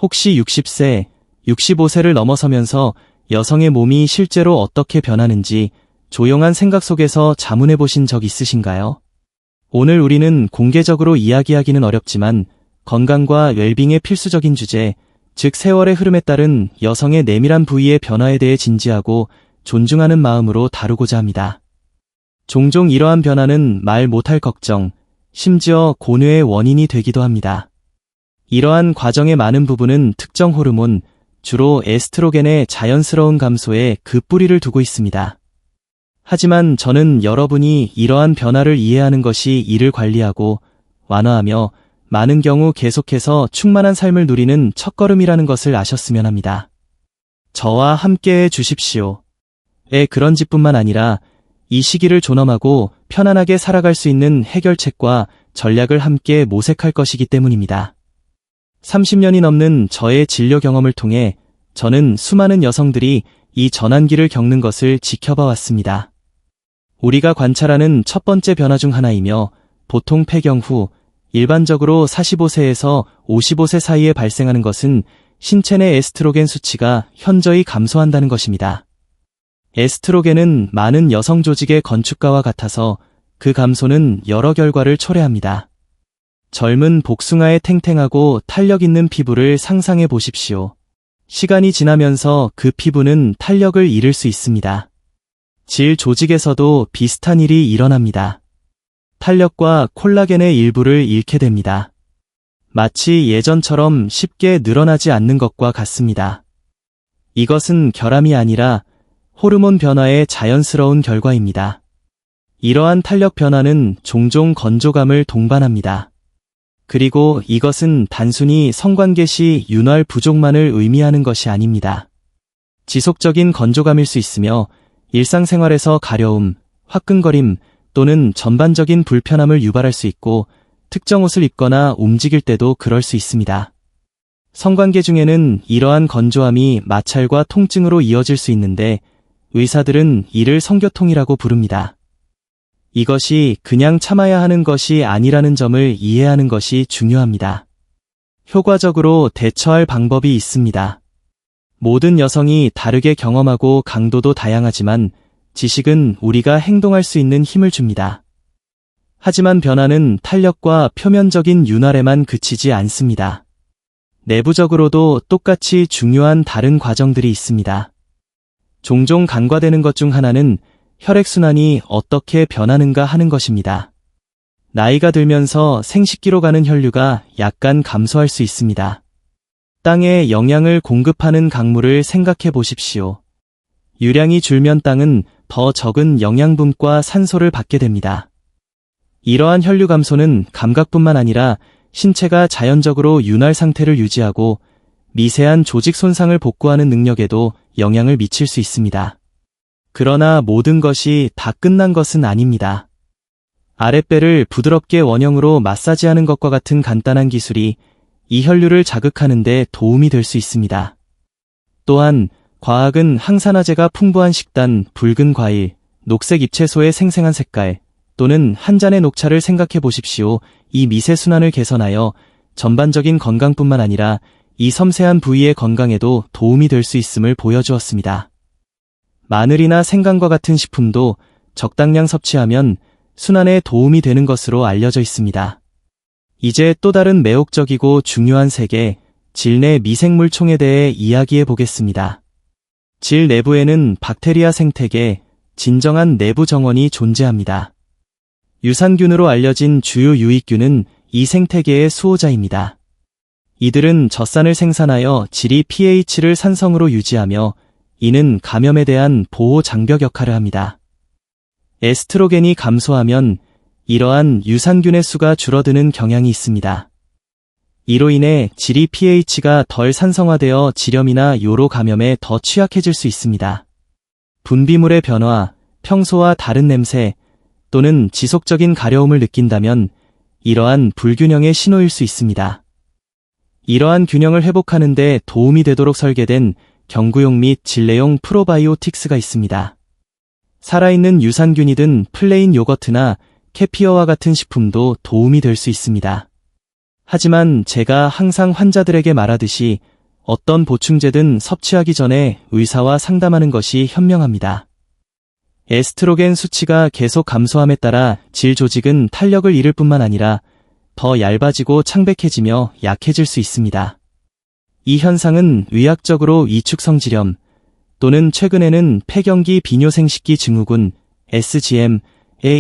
혹시 60세, 65세를 넘어서면서 여성의 몸이 실제로 어떻게 변하는지 조용한 생각 속에서 자문해 보신 적 있으신가요? 오늘 우리는 공개적으로 이야기하기는 어렵지만 건강과 웰빙의 필수적인 주제, 즉 세월의 흐름에 따른 여성의 내밀한 부위의 변화에 대해 진지하고 존중하는 마음으로 다루고자 합니다. 종종 이러한 변화는 말 못할 걱정, 심지어 고뇌의 원인이 되기도 합니다. 이러한 과정의 많은 부분은 특정 호르몬, 주로 에스트로겐의 자연스러운 감소에 그 뿌리를 두고 있습니다. 하지만 저는 여러분이 이러한 변화를 이해하는 것이 이를 관리하고 완화하며 많은 경우 계속해서 충만한 삶을 누리는 첫걸음이라는 것을 아셨으면 합니다. 저와 함께해 주십시오. 그런 짓뿐만 아니라 이 시기를 존엄하고 편안하게 살아갈 수 있는 해결책과 전략을 함께 모색할 것이기 때문입니다. 30년이 넘는 저의 진료 경험을 통해 저는 수많은 여성들이 이 전환기를 겪는 것을 지켜봐 왔습니다. 우리가 관찰하는 첫 번째 변화 중 하나이며 보통 폐경 후 일반적으로 45세에서 55세 사이에 발생하는 것은 신체 내 에스트로겐 수치가 현저히 감소한다는 것입니다. 에스트로겐은 많은 여성 조직의 건축가와 같아서 그 감소는 여러 결과를 초래합니다. 젊은 복숭아의 탱탱하고 탄력 있는 피부를 상상해 보십시오. 시간이 지나면서 그 피부는 탄력을 잃을 수 있습니다. 질 조직에서도 비슷한 일이 일어납니다. 탄력과 콜라겐의 일부를 잃게 됩니다. 마치 예전처럼 쉽게 늘어나지 않는 것과 같습니다. 이것은 결함이 아니라 호르몬 변화의 자연스러운 결과입니다. 이러한 탄력 변화는 종종 건조감을 동반합니다. 그리고 이것은 단순히 성관계 시 윤활 부족만을 의미하는 것이 아닙니다. 지속적인 건조감일 수 있으며 일상생활에서 가려움, 화끈거림 또는 전반적인 불편함을 유발할 수 있고 특정 옷을 입거나 움직일 때도 그럴 수 있습니다. 성관계 중에는 이러한 건조함이 마찰과 통증으로 이어질 수 있는데 의사들은 이를 성교통이라고 부릅니다. 이것이 그냥 참아야 하는 것이 아니라는 점을 이해하는 것이 중요합니다. 효과적으로 대처할 방법이 있습니다. 모든 여성이 다르게 경험하고 강도도 다양하지만 지식은 우리가 행동할 수 있는 힘을 줍니다. 하지만 변화는 탄력과 표면적인 윤활에만 그치지 않습니다. 내부적으로도 똑같이 중요한 다른 과정들이 있습니다. 종종 간과되는 것 중 하나는 혈액순환이 어떻게 변하는가 하는 것입니다. 나이가 들면서 생식기로 가는 혈류가 약간 감소할 수 있습니다. 땅에 영양을 공급하는 강물을 생각해 보십시오. 유량이 줄면 땅은 더 적은 영양분과 산소를 받게 됩니다. 이러한 혈류 감소는 감각뿐만 아니라 신체가 자연적으로 윤활 상태를 유지하고 미세한 조직 손상을 복구하는 능력에도 영향을 미칠 수 있습니다. 그러나 모든 것이 다 끝난 것은 아닙니다. 아랫배를 부드럽게 원형으로 마사지하는 것과 같은 간단한 기술이 이 혈류를 자극하는 데 도움이 될 수 있습니다. 또한 과학은 항산화제가 풍부한 식단, 붉은 과일, 녹색 잎채소의 생생한 색깔 또는 한 잔의 녹차를 생각해 보십시오. 이 미세순환을 개선하여 전반적인 건강뿐만 아니라 이 섬세한 부위의 건강에도 도움이 될 수 있음을 보여주었습니다. 마늘이나 생강과 같은 식품도 적당량 섭취하면 순환에 도움이 되는 것으로 알려져 있습니다. 이제 또 다른 매혹적이고 중요한 세계, 질 내 미생물총에 대해 이야기해 보겠습니다. 질 내부에는 박테리아 생태계, 진정한 내부 정원이 존재합니다. 유산균으로 알려진 주요 유익균은 이 생태계의 수호자입니다. 이들은 젖산을 생산하여 질이 pH를 산성으로 유지하며 이는 감염에 대한 보호 장벽 역할을 합니다. 에스트로겐이 감소하면 이러한 유산균의 수가 줄어드는 경향이 있습니다. 이로 인해 질이 pH가 덜 산성화되어 질염이나 요로 감염에 더 취약해질 수 있습니다. 분비물의 변화, 평소와 다른 냄새 또는 지속적인 가려움을 느낀다면 이러한 불균형의 신호일 수 있습니다. 이러한 균형을 회복하는 데 도움이 되도록 설계된 경구용 및 진례용 프로바이오틱스가 있습니다. 살아있는 유산균이든 플레인 요거트나 캐피어와 같은 식품도 도움이 될 수 있습니다. 하지만 제가 항상 환자들에게 말하듯이 어떤 보충제든 섭취하기 전에 의사와 상담하는 것이 현명합니다. 에스트로겐 수치가 계속 감소함에 따라 질 조직은 탄력을 잃을 뿐만 아니라 더 얇아지고 창백해지며 약해질 수 있습니다. 이 현상은 의학적으로 위축성지렴 또는 최근에는 폐경기 비뇨생식기 증후군 SGM의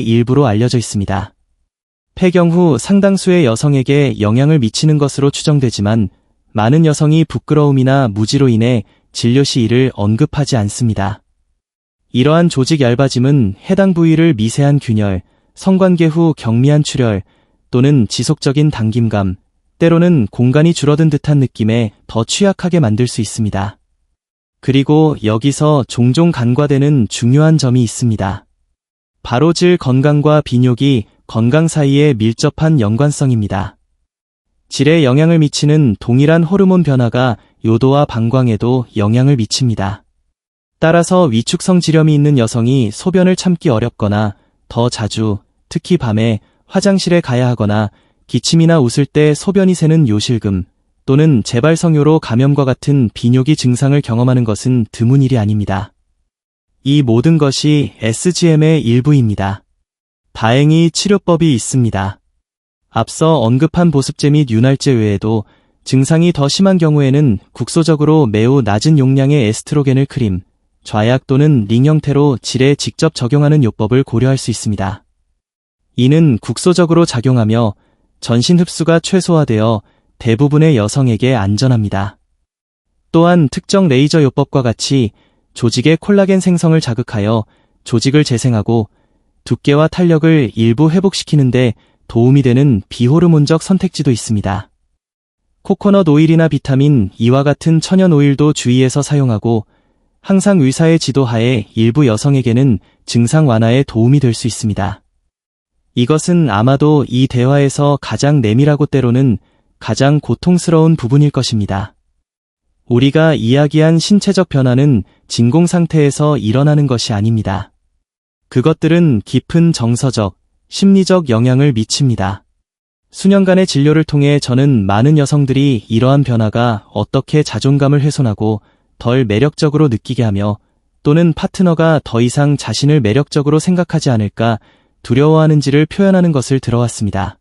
일부로 알려져 있습니다. 폐경 후 상당수의 여성에게 영향을 미치는 것으로 추정되지만 많은 여성이 부끄러움이나 무지로 인해 진료 시 이를 언급하지 않습니다. 이러한 조직 얇아짐은 해당 부위를 미세한 균열, 성관계 후 경미한 출혈 또는 지속적인 당김감, 때로는 공간이 줄어든 듯한 느낌에 더 취약하게 만들 수 있습니다. 그리고 여기서 종종 간과되는 중요한 점이 있습니다. 바로 질 건강과 비뇨기 건강 사이의 밀접한 연관성입니다. 질에 영향을 미치는 동일한 호르몬 변화가 요도와 방광에도 영향을 미칩니다. 따라서 위축성 지렴이 있는 여성이 소변을 참기 어렵거나 더 자주, 특히 밤에 화장실에 가야 하거나 기침이나 웃을 때 소변이 새는 요실금 또는 재발성요로 감염과 같은 비뇨기 증상을 경험하는 것은 드문 일이 아닙니다. 이 모든 것이 SGM의 일부입니다. 다행히 치료법이 있습니다. 앞서 언급한 보습제 및 윤활제 외에도 증상이 더 심한 경우에는 국소적으로 매우 낮은 용량의 에스트로겐을 크림, 좌약 또는 링 형태로 질에 직접 적용하는 요법을 고려할 수 있습니다. 이는 국소적으로 작용하며 전신 흡수가 최소화되어 대부분의 여성에게 안전합니다. 또한 특정 레이저 요법과 같이 조직의 콜라겐 생성을 자극하여 조직을 재생하고 두께와 탄력을 일부 회복시키는 데 도움이 되는 비호르몬적 선택지도 있습니다. 코코넛 오일이나 비타민 E와 같은 천연 오일도 주의해서 사용하고 항상 의사의 지도하에 일부 여성에게는 증상 완화에 도움이 될 수 있습니다. 이것은 아마도 이 대화에서 가장 내밀하고 때로는 가장 고통스러운 부분일 것입니다. 우리가 이야기한 신체적 변화는 진공 상태에서 일어나는 것이 아닙니다. 그것들은 깊은 정서적, 심리적 영향을 미칩니다. 수년간의 진료를 통해 저는 많은 여성들이 이러한 변화가 어떻게 자존감을 훼손하고 덜 매력적으로 느끼게 하며 또는 파트너가 더 이상 자신을 매력적으로 생각하지 않을까 두려워하는지를 표현하는 것을 들어왔습니다.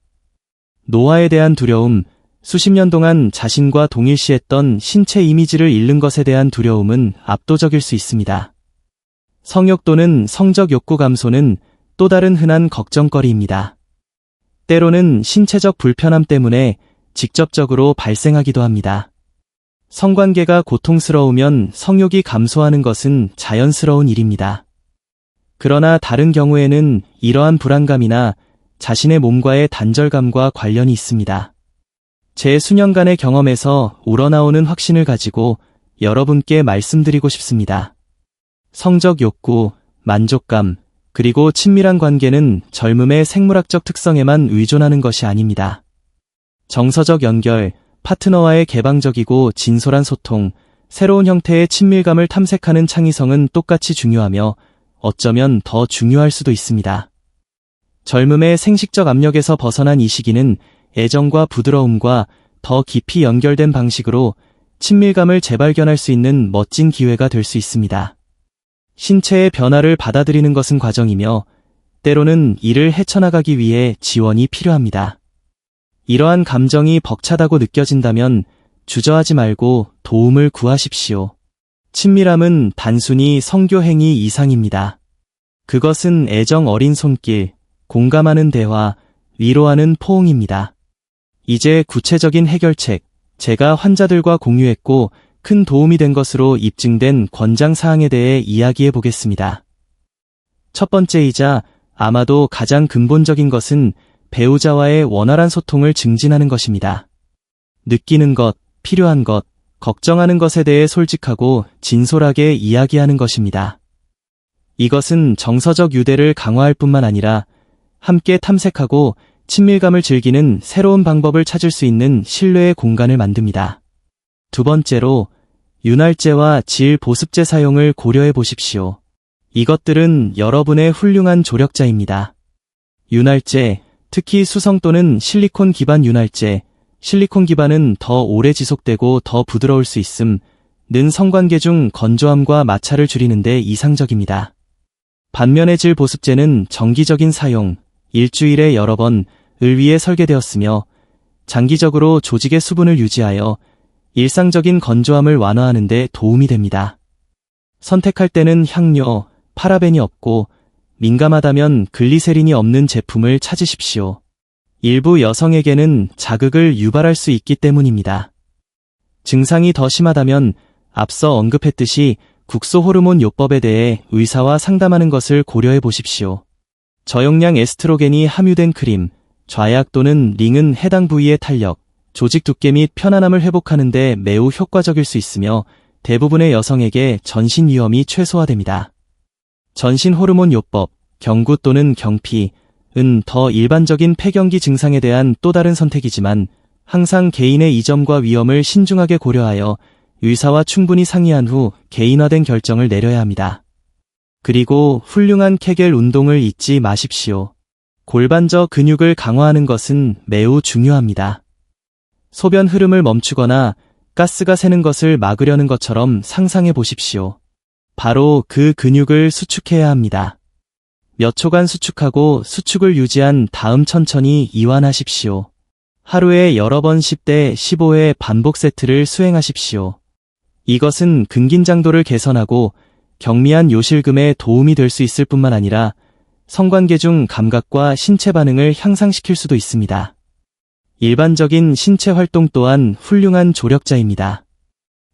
노화에 대한 두려움, 수십 년 동안 자신과 동일시했던 신체 이미지를 잃는 것에 대한 두려움은 압도적일 수 있습니다. 성욕 또는 성적 욕구 감소는 또 다른 흔한 걱정거리입니다. 때로는 신체적 불편함 때문에 직접적으로 발생하기도 합니다. 성관계가 고통스러우면 성욕이 감소하는 것은 자연스러운 일입니다. 그러나 다른 경우에는 이러한 불안감이나 자신의 몸과의 단절감과 관련이 있습니다. 제 수년간의 경험에서 우러나오는 확신을 가지고 여러분께 말씀드리고 싶습니다. 성적 욕구, 만족감, 그리고 친밀한 관계는 젊음의 생물학적 특성에만 의존하는 것이 아닙니다. 정서적 연결, 파트너와의 개방적이고 진솔한 소통, 새로운 형태의 친밀감을 탐색하는 창의성은 똑같이 중요하며 어쩌면 더 중요할 수도 있습니다. 젊음의 생식적 압력에서 벗어난 이 시기는 애정과 부드러움과 더 깊이 연결된 방식으로 친밀감을 재발견할 수 있는 멋진 기회가 될 수 있습니다. 신체의 변화를 받아들이는 것은 과정이며 때로는 이를 헤쳐나가기 위해 지원이 필요합니다. 이러한 감정이 벅차다고 느껴진다면 주저하지 말고 도움을 구하십시오. 친밀함은 단순히 성교 행위 이상입니다. 그것은 애정 어린 손길, 공감하는 대화, 위로하는 포옹입니다. 이제 구체적인 해결책, 제가 환자들과 공유했고 큰 도움이 된 것으로 입증된 권장사항에 대해 이야기해 보겠습니다. 첫 번째이자 아마도 가장 근본적인 것은 배우자와의 원활한 소통을 증진하는 것입니다. 느끼는 것, 필요한 것, 걱정하는 것에 대해 솔직하고 진솔하게 이야기하는 것입니다. 이것은 정서적 유대를 강화할 뿐만 아니라 함께 탐색하고 친밀감을 즐기는 새로운 방법을 찾을 수 있는 신뢰의 공간을 만듭니다. 두 번째로, 윤활제와 질 보습제 사용을 고려해 보십시오. 이것들은 여러분의 훌륭한 조력자입니다. 윤활제, 특히 수성 또는 실리콘 기반 윤활제, 실리콘 기반은 더 오래 지속되고 더 부드러울 수 있음, 는 성관계 중 건조함과 마찰을 줄이는데 이상적입니다. 반면에 질 보습제는 정기적인 사용, 일주일에 여러 번을 위해 설계되었으며 장기적으로 조직의 수분을 유지하여 일상적인 건조함을 완화하는 데 도움이 됩니다. 선택할 때는 향료, 파라벤이 없고 민감하다면 글리세린이 없는 제품을 찾으십시오. 일부 여성에게는 자극을 유발할 수 있기 때문입니다. 증상이 더 심하다면 앞서 언급했듯이 국소 호르몬 요법에 대해 의사와 상담하는 것을 고려해 보십시오. 저용량 에스트로겐이 함유된 크림, 좌약 또는 링은 해당 부위의 탄력, 조직 두께 및 편안함을 회복하는 데 매우 효과적일 수 있으며 대부분의 여성에게 전신 위험이 최소화됩니다. 전신 호르몬 요법, 경구 또는 경피은 더 일반적인 폐경기 증상에 대한 또 다른 선택이지만 항상 개인의 이점과 위험을 신중하게 고려하여 의사와 충분히 상의한 후 개인화된 결정을 내려야 합니다. 그리고 훌륭한 케겔 운동을 잊지 마십시오. 골반저 근육을 강화하는 것은 매우 중요합니다. 소변 흐름을 멈추거나 가스가 새는 것을 막으려는 것처럼 상상해 보십시오. 바로 그 근육을 수축해야 합니다. 몇 초간 수축하고 수축을 유지한 다음 천천히 이완하십시오. 하루에 여러 번 10대 15회 반복 세트를 수행하십시오. 이것은 근긴장도를 개선하고 경미한 요실금에 도움이 될 수 있을 뿐만 아니라 성관계 중 감각과 신체 반응을 향상시킬 수도 있습니다. 일반적인 신체 활동 또한 훌륭한 조력자입니다.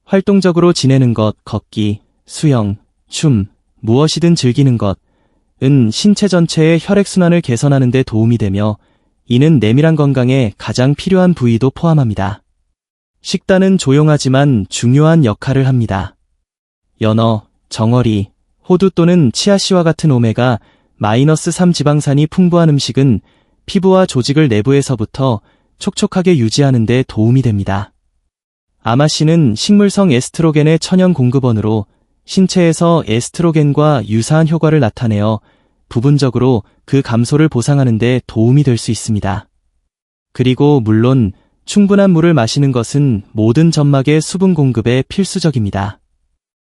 활동적으로 지내는 것, 걷기, 수영, 춤, 무엇이든 즐기는 것은 신체 전체의 혈액순환을 개선하는 데 도움이 되며 이는 내밀한 건강에 가장 필요한 부위도 포함합니다. 식단은 조용하지만 중요한 역할을 합니다. 연어, 정어리, 호두 또는 치아씨와 같은 오메가-3 지방산이 풍부한 음식은 피부와 조직을 내부에서부터 촉촉하게 유지하는 데 도움이 됩니다. 아마씨는 식물성 에스트로겐의 천연 공급원으로 신체에서 에스트로겐과 유사한 효과를 나타내어 부분적으로 그 감소를 보상하는 데 도움이 될 수 있습니다. 그리고 물론 충분한 물을 마시는 것은 모든 점막의 수분 공급에 필수적입니다.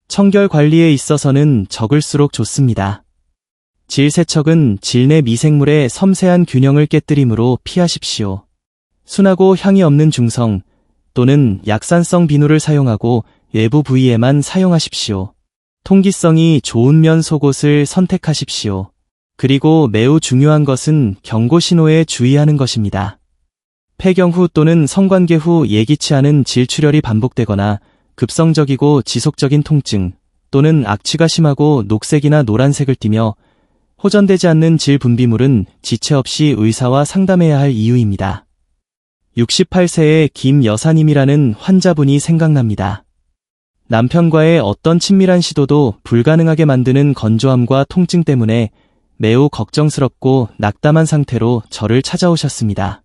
청결 관리에 있어서는 적을수록 좋습니다. 질세척은 질 내 미생물의 섬세한 균형을 깨뜨리므로 피하십시오. 순하고 향이 없는 중성 또는 약산성 비누를 사용하고 외부 부위에만 사용하십시오. 통기성이 좋은 면 속옷을 선택하십시오. 그리고 매우 중요한 것은 경고 신호에 주의하는 것입니다. 폐경 후 또는 성관계 후 예기치 않은 질출혈이 반복되거나 급성적이고 지속적인 통증 또는 악취가 심하고 녹색이나 노란색을 띠며 호전되지 않는 질 분비물은 지체 없이 의사와 상담해야 할 이유입니다. 68세의 김 여사님이라는 환자분이 생각납니다. 남편과의 어떤 친밀한 시도도 불가능하게 만드는 건조함과 통증 때문에 매우 걱정스럽고 낙담한 상태로 저를 찾아오셨습니다.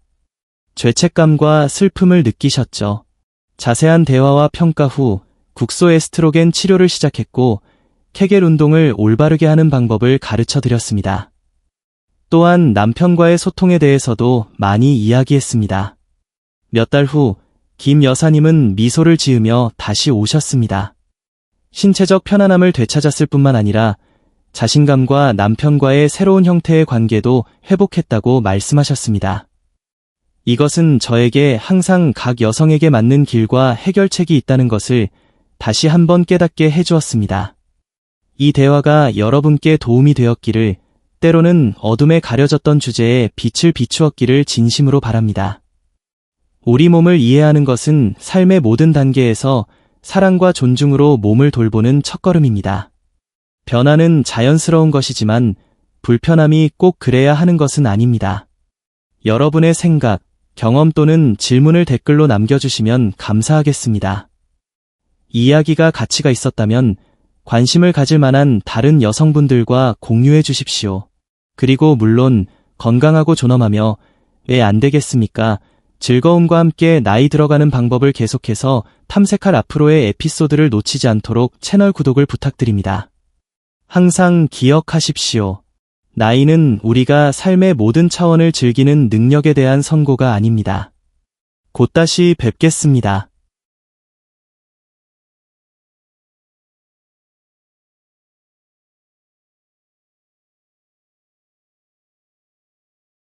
죄책감과 슬픔을 느끼셨죠. 자세한 대화와 평가 후 국소 에스트로겐 치료를 시작했고 케겔 운동을 올바르게 하는 방법을 가르쳐 드렸습니다. 또한 남편과의 소통에 대해서도 많이 이야기했습니다. 몇 달 후 김 여사님은 미소를 지으며 다시 오셨습니다. 신체적 편안함을 되찾았을 뿐만 아니라 자신감과 남편과의 새로운 형태의 관계도 회복했다고 말씀하셨습니다. 이것은 저에게 항상 각 여성에게 맞는 길과 해결책이 있다는 것을 다시 한번 깨닫게 해주었습니다. 이 대화가 여러분께 도움이 되었기를, 때로는 어둠에 가려졌던 주제에 빛을 비추었기를 진심으로 바랍니다. 우리 몸을 이해하는 것은 삶의 모든 단계에서 사랑과 존중으로 몸을 돌보는 첫걸음입니다. 변화는 자연스러운 것이지만 불편함이 꼭 그래야 하는 것은 아닙니다. 여러분의 생각, 경험 또는 질문을 댓글로 남겨주시면 감사하겠습니다. 이야기가 가치가 있었다면 관심을 가질 만한 다른 여성분들과 공유해 주십시오. 그리고 물론 건강하고 존엄하며 왜 안 되겠습니까? 즐거움과 함께 나이 들어가는 방법을 계속해서 탐색할 앞으로의 에피소드를 놓치지 않도록 채널 구독을 부탁드립니다. 항상 기억하십시오. 나이는 우리가 삶의 모든 차원을 즐기는 능력에 대한 선고가 아닙니다. 곧 다시 뵙겠습니다.